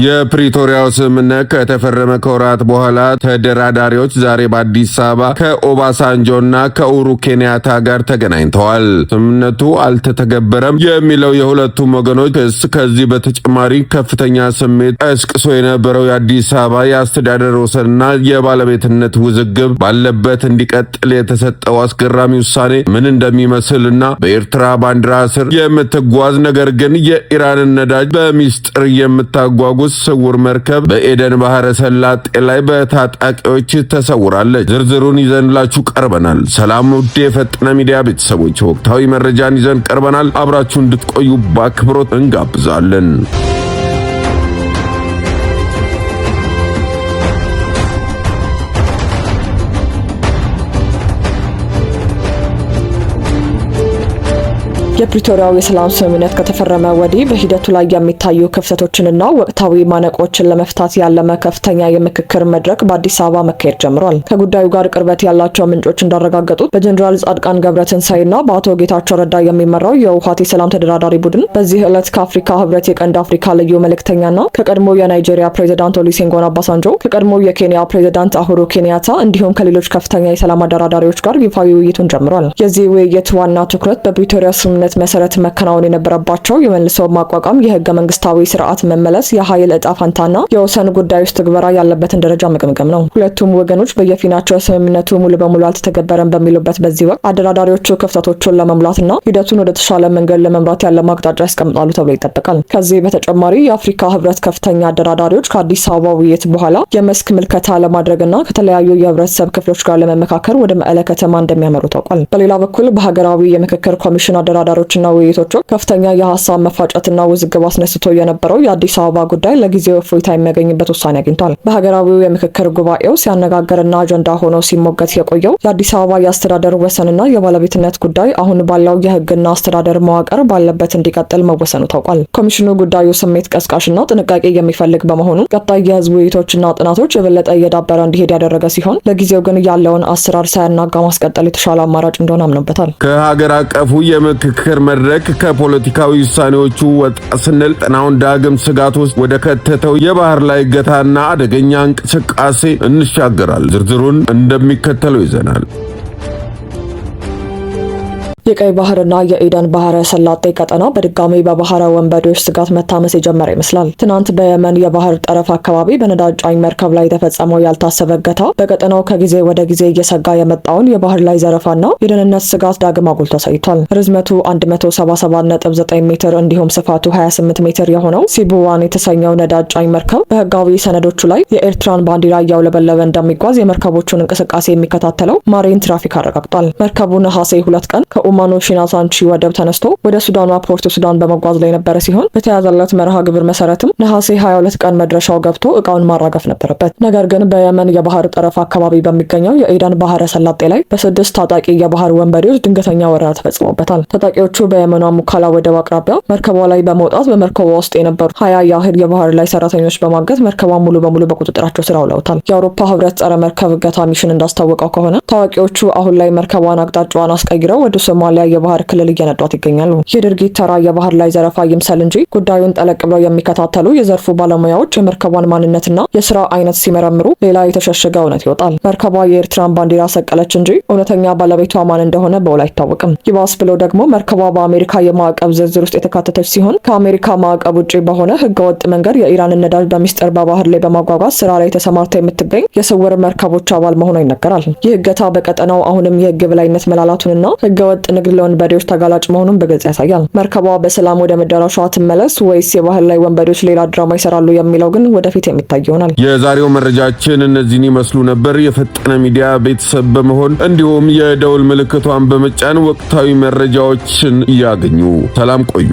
የፕሪቶሪያው ስምምነት ከተፈረመ ከወራት በኋላ ተደራዳሪዎች ዛሬ በአዲስ አበባ ከኦባሳንጆና ከኡሁሩ ኬንያታ ጋር ተገናኝተዋል። ስምምነቱ አልተተገበረም የሚለው የሁለቱም ወገኖች ክስ ከዚህ በተጨማሪ ከፍተኛ ስሜት ቀስቅሶ የነበረው የአዲስ አበባ የአስተዳደር ወሰንና የባለቤትነት ውዝግብ ባለበት እንዲቀጥል የተሰጠው አስገራሚ ውሳኔ ምን እንደሚመስልና በኤርትራ ባንዲራ ስር የምትጓዝ ነገር ግን የኢራንን ነዳጅ በሚስጥር የምታጓጉ ስውር መርከብ በኤደን ባህረ ሰላጤ ላይ በታጣቂዎች ተሰውራለች። ዝርዝሩን ይዘንላችሁ ቀርበናል። ሰላም ውድ የፈጠነ ሚዲያ ቤተሰቦች፣ ወቅታዊ መረጃን ይዘን ቀርበናል። አብራችሁ እንድትቆዩ በአክብሮት እንጋብዛለን። የፕሪቶሪያው የሰላም ስምምነት ከተፈረመ ወዲህ በሂደቱ ላይ የሚታዩ ክፍተቶችንና ወቅታዊ ማነቆችን ለመፍታት ያለመ ከፍተኛ የምክክር መድረክ በአዲስ አበባ መካሄድ ጀምሯል። ከጉዳዩ ጋር ቅርበት ያላቸው ምንጮች እንዳረጋገጡት በጀነራል ጻድቃን ገብረትንሳኤና በአቶ ጌታቸው ረዳ የሚመራው የህወሓት የሰላም ተደራዳሪ ቡድን በዚህ ዕለት ከአፍሪካ ህብረት የቀንድ አፍሪካ ልዩ መልእክተኛና ከቀድሞ የናይጄሪያ ፕሬዝዳንት ኦሉሴጉን ኦባሳንጆ፣ ከቀድሞ የኬንያ ፕሬዝዳንት ኡሁሩ ኬንያታ እንዲሁም ከሌሎች ከፍተኛ የሰላም አደራዳሪዎች ጋር ይፋዊ ውይይቱን ጀምሯል። የዚህ ውይይት ዋና ትኩረት በፕሪቶሪያ ስምምነት መሰረት መከናወን የነበረባቸው የመልሶ ማቋቋም፣ የህገ መንግስታዊ ስርዓት መመለስ፣ የኃይል ዕጣ ፈንታና የወሰን ጉዳዮች ትግበራ ያለበትን ደረጃ መገምገም ነው። ሁለቱም ወገኖች በየፊናቸው ስምምነቱ ሙሉ በሙሉ አልተተገበረም በሚሉበት በዚህ ወቅት አደራዳሪዎቹ ክፍተቶቹን ለመሙላትና ሂደቱን ወደ ተሻለ መንገድ ለመምራት ያለ አቅጣጫ ያስቀምጣሉ ተብሎ ይጠበቃል። ከዚህ በተጨማሪ የአፍሪካ ህብረት ከፍተኛ አደራዳሪዎች ከአዲስ አበባ ውይይት በኋላ የመስክ ምልከታ ለማድረግና ከተለያዩ የህብረተሰብ ክፍሎች ጋር ለመመካከር ወደ መቀለ ከተማ እንደሚያመሩ ታውቋል። በሌላ በኩል በሀገራዊ የምክክር ኮሚሽን አደራዳሪዎችና ውይይቶች ከፍተኛ የሐሳብ መፋጨትና ውዝግብ አስነስቶ የነበረው የአዲስ አበባ ጉዳይ ለጊዜው እፎይታ የሚያገኝበት ውሳኔ አግኝቷል። በሀገራዊው የምክክር ጉባኤው ሲያነጋገርና አጀንዳ ሆኖ ሲሞገት የቆየው የአዲስ አበባ የአስተዳደር ወሰንና የባለቤትነት ጉዳይ አሁን ባለው የህግና አስተዳደር መዋቅር ባለበት እንዲቀጥል መወሰኑ ታውቋል። ኮሚሽኑ ጉዳዩ ስሜት ቀስቃሽና ጥንቃቄ የሚፈልግ በመሆኑ ቀጣይ የህዝብ ውይይቶችና ጥናቶች የበለጠ እየዳበረ እንዲሄድ ያደረገ ሲሆን ለጊዜው ግን ያለውን አሰራር ሳያናጋ ማስቀጠል የተሻለ አማራጭ እንደሆነ አምኖበታል። ከሀገር አቀፉ የምክክር መድረክ ከፖለቲካዊ ውሳኔዎቹ ወጣ ስንል ጠናውን ዳግም ስጋት ውስጥ ወደ ከተተው የባህር ላይ እገታና አደገኛ እንቅስቃሴ እንሻገራለን። ዝርዝሩን እንደሚከተለው ይዘናል። የቀይ ባህርና የኤደን ባህረ ሰላጤ ቀጠና በድጋሚ በባህረ ወንበዴዎች ስጋት መታመስ የጀመረ ይመስላል። ትናንት በየመን የባህር ጠረፍ አካባቢ በነዳጅ ጫኝ መርከብ ላይ የተፈጸመው ያልታሰበ እገታ በቀጠናው ከጊዜ ወደ ጊዜ እየሰጋ የመጣውን የባህር ላይ ዘረፋና የደህንነት ስጋት ዳግም አጉልቶ አሳይቷል። ርዝመቱ 177.9 ሜትር እንዲሁም ስፋቱ 28 ሜትር የሆነው ሲቡዋን የተሰኘው ነዳጅ ጫኝ መርከብ በህጋዊ ሰነዶቹ ላይ የኤርትራን ባንዲራ እያውለበለበ እንደሚጓዝ የመርከቦቹን እንቅስቃሴ የሚከታተለው ማሪን ትራፊክ አረጋግጧል። መርከቡ ነሐሴ 2 ቀን ኡማኖ ሺናሳንቺ ወደብ ተነስቶ ወደ ሱዳኗ ፖርት ሱዳን በመጓዝ ላይ የነበረ ሲሆን በተያዘለት መርሃ ግብር መሰረትም ነሐሴ 22 ቀን መድረሻው ገብቶ እቃውን ማራገፍ ነበረበት። ነገር ግን በየመን የባህር ጠረፍ አካባቢ በሚገኘው የኤደን ባህረ ሰላጤ ላይ በ6 ታጣቂ የባህር ወንበዴዎች ድንገተኛ ወረራ ተፈጽሞበታል። ታጣቂዎቹ በየመኗ ሙካላ ወደብ አቅራቢያ መርከቧ ላይ በመውጣት በመርከቧ ውስጥ የነበሩ 20 ያህል የባህር ላይ ሰራተኞች በማገት መርከቧን ሙሉ በሙሉ በቁጥጥራቸው ስር አውለውታል። የአውሮፓ ህብረት ጸረ መርከብ እገታ ሚሽን እንዳስታወቀው ከሆነ ታዋቂዎቹ አሁን ላይ መርከቧን አቅጣጫዋን አስቀይረው ወደ ሶማሊያ የባህር ክልል እየነዷት ይገኛሉ። ይህ ድርጊት ተራ የባህር ላይ ዘረፋ ይምሰል እንጂ ጉዳዩን ጠለቅ ብለው የሚከታተሉ የዘርፉ ባለሙያዎች የመርከቧን ማንነትና የስራ አይነት ሲመረምሩ ሌላ የተሸሸገ እውነት ይወጣል። መርከቧ የኤርትራን ባንዲራ ሰቀለች እንጂ እውነተኛ ባለቤቷ ማን እንደሆነ በውል አይታወቅም። ይባስ ብሎ ደግሞ መርከቧ በአሜሪካ የማዕቀብ ዝርዝር ውስጥ የተካተተች ሲሆን ከአሜሪካ ማዕቀብ ውጪ በሆነ ህገወጥ መንገድ የኢራንን ነዳጅ በሚስጥር በባህር ላይ በማጓጓዝ ስራ ላይ ተሰማርታ የምትገኝ የስውር መርከቦች አባል መሆኗ ይነገራል። ይህ እገታ በቀጠናው አሁንም የህግ በላይነት መላላቱንና ህገወጥ ንግድ ለወንበዴዎች ተጋላጭ መሆኑን በግልጽ ያሳያል። መርከቧ በሰላም ወደ መዳረሻዋ ትመለስ ወይስ የባህር ላይ ወንበዴዎች ሌላ ድራማ ይሰራሉ የሚለው ግን ወደፊት የሚታይ ይሆናል። የዛሬው መረጃችን እነዚህን ይመስሉ ነበር። የፈጠነ ሚዲያ ቤተሰብ በመሆን እንዲሁም የደውል ምልክቷን በመጫን ወቅታዊ መረጃዎችን ያገኙ። ሰላም ቆዩ።